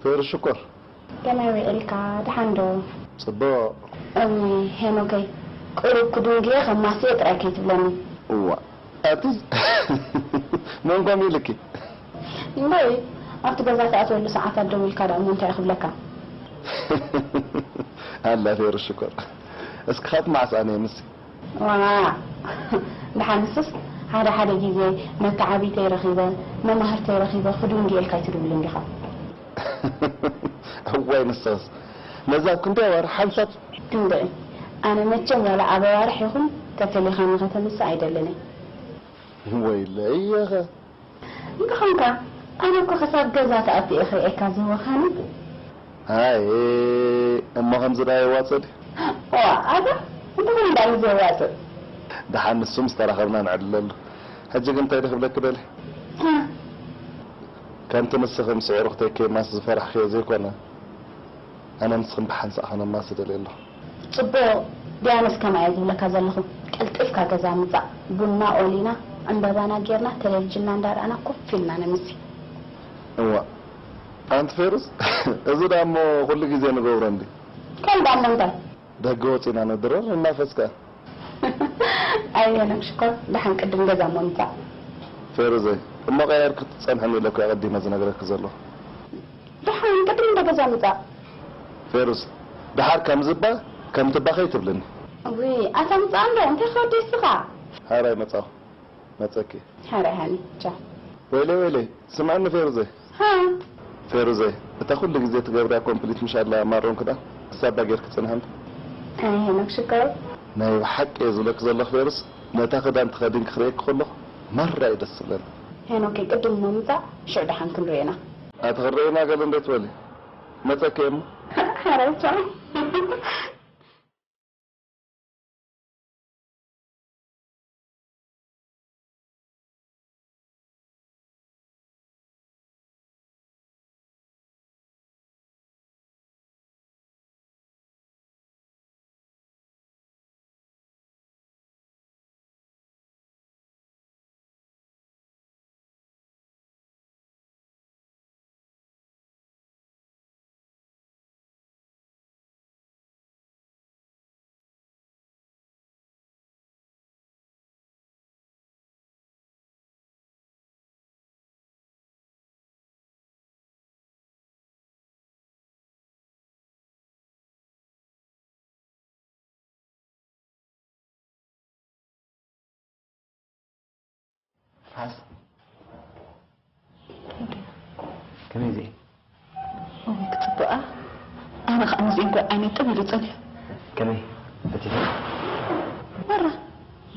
خير الشكر. كما ويلكا دحندو. صدق. هنوكي. قرب كدونجي خماسية راكيت بلاني. أتز. من قام لك؟ باي. أفتح جزات أتولى ساعات الدوم الكلام منتهي لك. الله خير الشكر. اسكخات مع ساني مسي. دحنسس هذا حدا جيزي نتعبي تيرخيبا ما مهر تيرخيبا خدون جيل كايتلو بلنجها. وين الصوص؟ نزاك كنت أور حمسات. تندعي أنا متجم ولا أبوارح يخون تتلي خانقة مساعدة لنا. ويلا إياها. نخانقة أنا كو خساب جزات أبي أخي إكازي وخانق. هاي أما خمسة داي واصل. هذا أنت من داي زي واصل. دحين السمس ترى خلنا نعدل. هجيك أنت يدخل لك بدل. كانت نسخن سعر أختك ما سفرح خي زيك وأنا. أنا نسخن بحنس أنا ما سدل إلا. صبوا ديانس كما يقول لك هذا لهم. قلت إفكا جزا مزع بنا أولينا عند بانا جيرنا تلفزيون عند أنا كفيلنا نمسي. هو أنت فيروز؟ إذا دامو كل جزء نقول عندي. كم دام نمتى؟ ده قوتي أنا درر النفس كا. أيه أنا مشكور دحين قدم جزا ممتع. فيروزي ما غير كنت سامحني لك أقدم مزنا قلك زلوا. دحين قدم جزا ممتع. فيروز دحار كم زبا كم تبغى خيط بلني. وي أتم زانده أنت خدي السقا. هاي متى؟ متى هاني جا. ويلي سمعنا فيروزي. ها. فيروزي بتاخد لك زيت قبرها كومبليت مش الله مارون كده. سابا غير كتسنهم. أيه أنا مشكور. نايو حق يزولك زلخ فيروز. ما تاخد أنت خدين خريك كله مرة يدسلن. هنا كي قدم ممتع شو دحين كلنا. أتغرينا قال إنت ولي. متى كم؟ هرجع. حسن كم زين كتب بقى أنا خمسين بقى أنا تبي تصلي كم بتجي مرة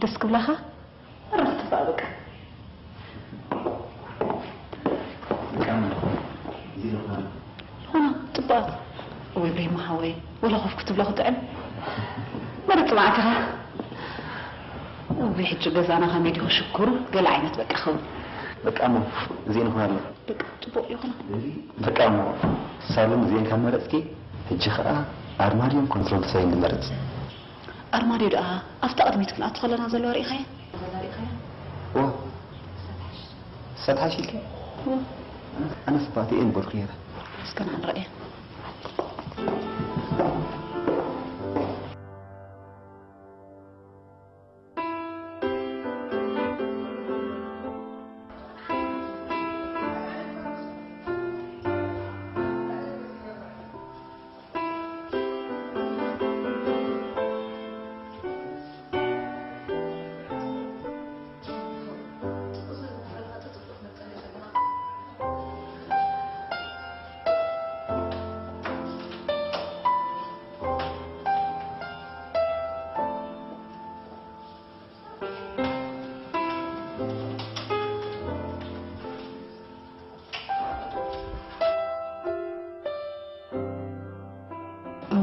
دسك لها مرة تفاوضك كم زين هنا تبقى ويبي ما هوي ولا خوف كتب له تعب مرة معك وبيحج جزانا خميدي وشكر قال عينت بك أخو بك أمو زين هنا بك تبقى يخنا بك أمو سالم زين كم مرتكي الجخاء أرماريوم كنترول ساين مرت أرماريو ده أفتقد ميتكن أدخل أنا زلوا ريخي واه ستحاشي كي أنا سباتي إن برخيرة اسكن عن رأيه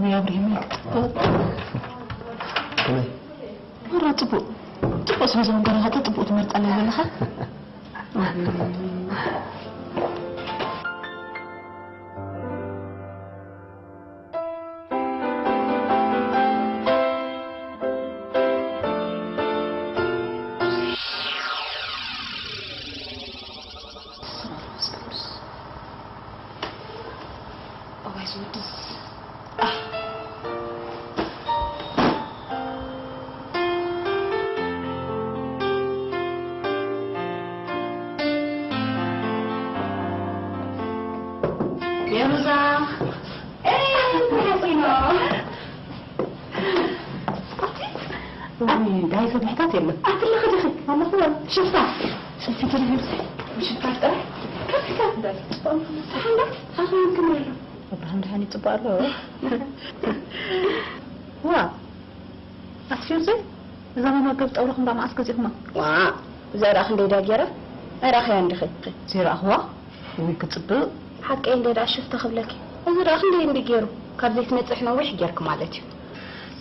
يا إبراهيم كم مرة تبقى سوزون قرها تبقى تمرت على لها بايس ودس يا روزا ده هي سمحتات يلا أتلا خدي والله هو شفتها شفتي كده نفسي مش هتعرف كيف ده صحنا أخي كمان والله هاني تبارو وا أكثر زي زمان ما قلت أورخم بقى معسكر زيكما وا زي راح ندي داجرة راح يندي خدي زي رأهوا ويكتب حق إن ده شفت قبلك إذا راح ندي جيرو كابزيت نتصحنا وش جيركم مالتي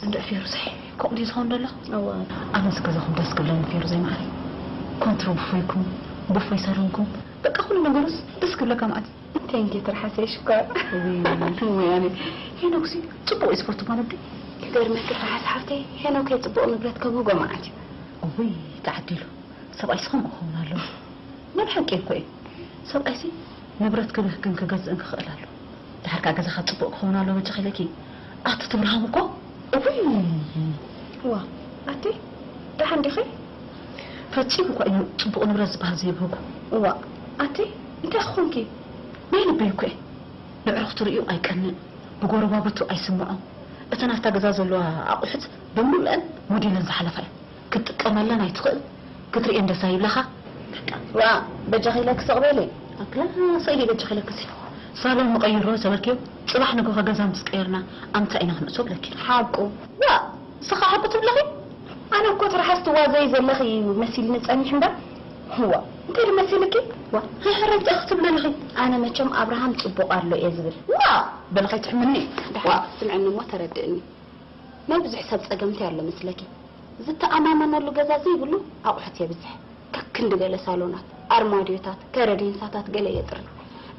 عند في رزحي كم دي صون له أوه أنا سكزهم بس كلهم في رزي معي كنترول فيكم بفوي صارونكم بقى كل نجلس بس كل كم عاد تنجي ترحسي شكر هو يعني هنا كسي تبغى إسبورت ما نبدي غير ما ترحس حفتي هنا وكي تبغى نبرد كبوجة معك أوي تعديله سب أيسهم أخونا له ما بحكي كوي سب أيسي نبرد كله كن كجز إنك خلاله ده حركة جز خد تبغى أخونا له بتخليكي أتتبرها مكو أوي هو أتي ده عندي خي فتشيكو كأنه تبغى نبرد بهذه بوجو هو أتي أنت أخونكي ما ينبيكوا نعرف طريقه أي كان بقول بابته أي سمعه أتنا استجزاز له أقحت بملأ مدينة زحلفة كنت كمان لنا يتقل كنت رئيم دسايب لها وا بجخي لك صغبالي أكلا صيلي بجخي لك سي صار المغير روسة بركيو صباح نقوها جزام تسكيرنا أمتى إنا هنسوب لك حاقو وا سخا حبة بلغي أنا كنت رح استوى زي زلخي مثيل نتسأني حمدا هو أنت اللي مثيلكي وا هي حرمت أختم لغي أنا ما كم أبراهام تبقى قال له إزبل وا بلغي تحملني وا سمعني ما تردني ما بزح حساب صقمتي على مثلكي زت أمامنا له جزازي بلو أقحت يا بزح ككند جل صالونات أرماديوتات كردين ساتات جل يطر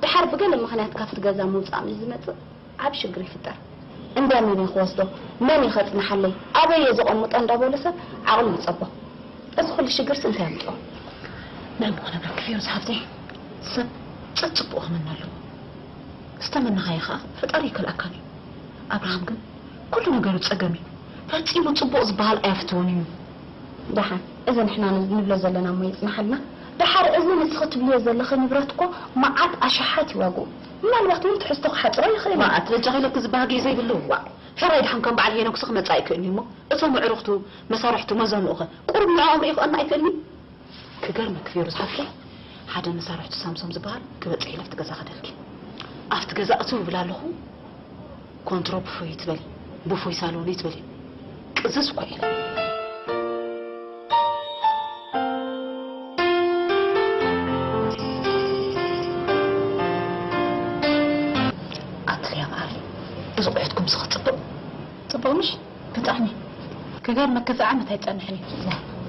بحرب جل مخنات كافت جزا موت عم زمت عبش جري فتر عندما من يخوصده من يخط محلي أبي يزقم متأندا بولسة عقل متصبه أدخل الشجر سنتين تقول نعم أنا بكفي وصحبتي سب تطبقها من له استمنا خيخة فتأريك الأكاني أبراهام قال كل ما قالوا تسقمي فتيمو تطبق زبال أفتوني دحن إذا نحنا نبلا زلنا ما يسمحلنا دحر إذا نسخت بلي زل خي نبراتكو ما عاد أشحات واقو ما الوقت مو تحسوا حط راي خي ما أترجعي لك زباقي زي باللوا حرايد حنكم بعد هنا كسخ متايك إني ما أسمع عرفتو مسارحتو مزنوخه قرب من عمري أنا أيكني كقرم كثير صحفي حدا مسارحتو سامسونج زبال كبتعي لفت جزا خدلك أفت جزا أسوي بلا له كنترول بفوي تبلي بفوي سالوني تبلي قزز قايل إذا بعدكم سخط طبق مش كتعني كغير ما كذا عمت هيتعنحني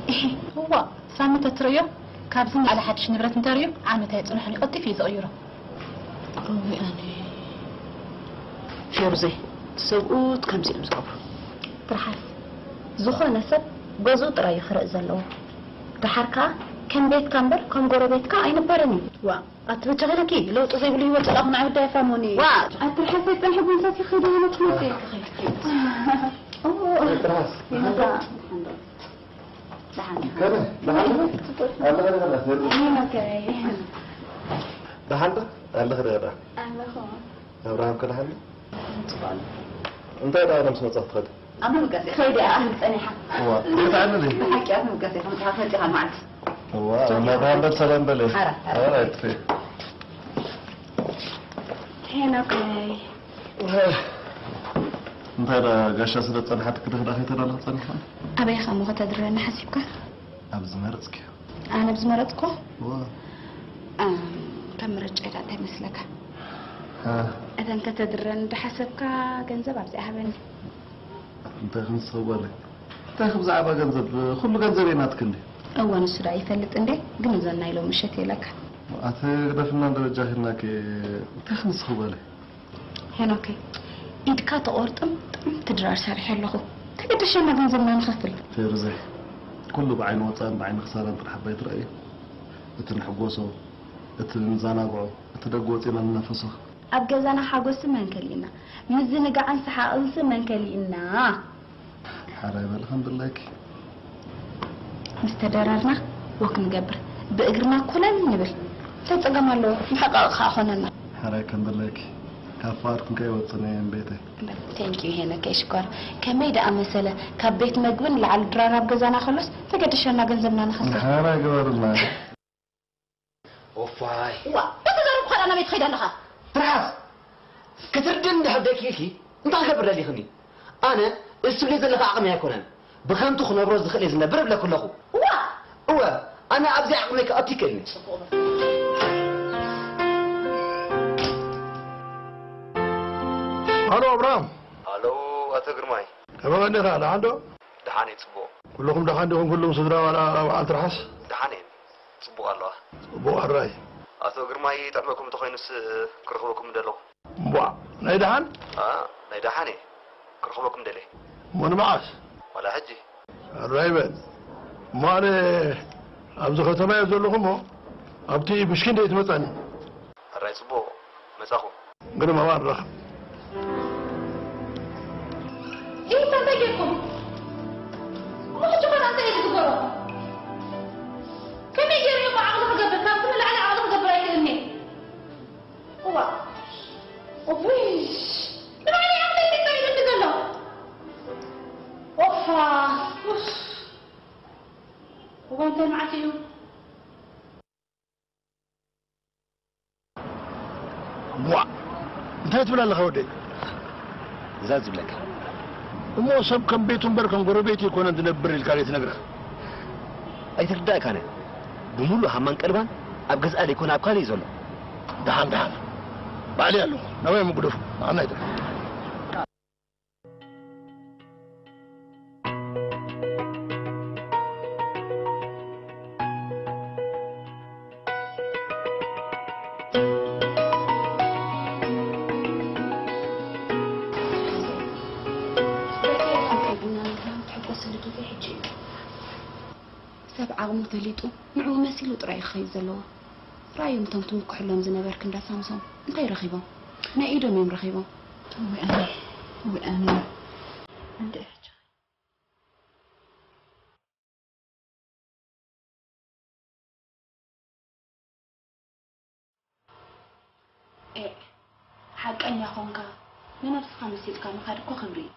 إيه هو سامة تريو كابزني على حدش نبرة نتاريو عمت هيتعنحني قد في صغيرة روي أنا في رزي سوقوت كم زي مزقبر ترحل زخو نسب جوزو ترى خرق زلو تحركا كم بيت كامبر كم جورو بيت كا أين برني وا أترجع لك لو تصيب لي وقت الأغنى عودة يفهموني وا أترحل تنحب نساتي خدوه نتمسي أوه تراس كده الله خير أبراهام كده حلو أنت أنا مش مصطفى خد أنا مقاسي خيدي أهل سنحة هو بتعمل إيه؟ حكي أنا مقاسي خمسة حفلتي على معك هو أنا بعمل سلام بلي أنا أتفق هنا كاي أنت أنا جالس أسرع صنحتك كده داخل ترى لا صنحة أبي خامو خدر أنا حسيبك أبز مرتك أنا بزمرتكو هو تمرج إذا تمسلك ها إذا أنت تدرن بحسبك جنزب عبد أهبني أنت خمس صوالي تاخذ زعبة جنزب كل جنزبينات كلي أول السرعة يفلت عندي جنزلنا يلو مشتي لك أتقدر فينا درجة هناك تاخذ صوالي هنا كي إنت كات أورتم تدرار سارح له تقدر شو ما جنزلنا نخفل في رزق كله بعين وطن بعين خسارة أنت حبيت رأيه أنت نحجوسه أنت نزانا بعو أنت دقوت إلى النفسه أبجزنا حاجوس من كلينا مزنقع عن سحاقنس من كلينا حرايب الحمد لله مستدررنا وك نقبر بإجرنا كلنا نبل تتقم الله محقق خاخنا حرايب الحمد لله كفاركم كي وصلنا بيته ثانك يو هنا كيشكر كميدا أمثلة كبيت مجبن لعل درارة بجزنا خلص تقدر شلنا جنزبنا نخسر حرايب والله وفاي وا تقدر بخير أنا بيت خير أنا تراس كتردن حدك يكي انت خبر لي خني انا السبليز اللي عقم يكونن بخمتو خنا بروز دخل يزنبر بلا كلخو وا انا ابزي عقلك اتيكلني الو ابراهيم الو اتو غرماي كما عندك هذا عنده دحاني تصبو كلكم دخلتم كلهم صدرا ولا على ترحس دحاني تصبو الله بو الراي اتو غرماي تعمكم تخينس كرخبكم دلو بو نيدحان ناي دحاني كرخبكم دلي من معاش ولا حجي الرايبن ما انا ابز ختمه يزلكم ابتي بشكين ديت مصاني الراي صبو مساخو غير ما بعرف إيه تنتجكم ما تجمعنا أنت إيه تقولوا كم يجري مع عقد قبل كم كل على عقد قبل يكلمني هو وبيش من علي عقد يتكلم تقوله وفا هو أنت معك اليوم بو انت تبلا لك ودي زازب لك مو سب كم بيتهم بركم غربيتي يكون عند نبر الكاريت نغرا اي ترداك انا بمولو همان قربان ابغز علي يكون ابكاري يزول دهان بالي الله نوي مقدف انا ايده سبع عقم تليتو معو مسيلو طراي خي زلوا رايهم تمتم كحلهم زنبرك ندا سامسون انتي رخيبهم نا ايدهم يم رخيبهم وانا عندي حاجه ايه حقني خونكا من نفس خمسيت كان خدكو خبري